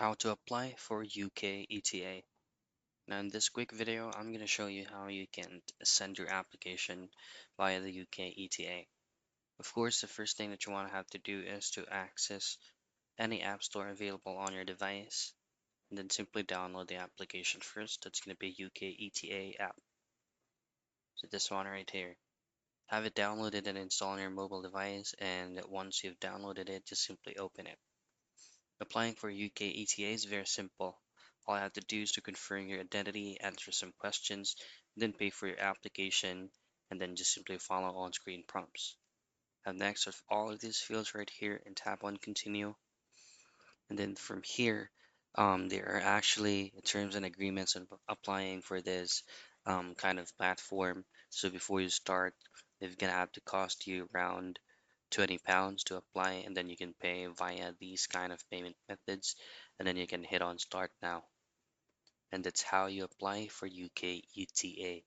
How to apply for UK ETA. Now in this quick video, I'm going to show you how you can send your application via the UK ETA. Of course, the first thing that you want to have to do is to access any app store available on your device and then simply download the application first. That's going to be UK ETA app. So this one right here. Have it downloaded and installed on your mobile device, and once you've downloaded it, just simply open it. Applying for UK ETA is very simple. All you have to do is to confirm your identity, answer some questions, then pay for your application, and then just simply follow on-screen prompts. And next, of all of these fields right here, and tap on continue. And then from here, there are actually terms and agreements on applying for this kind of platform. So before you start, it's gonna have to cost you around £20 to apply, and then you can pay via these kind of payment methods, and then you can hit on start now. And that's how you apply for UK ETA.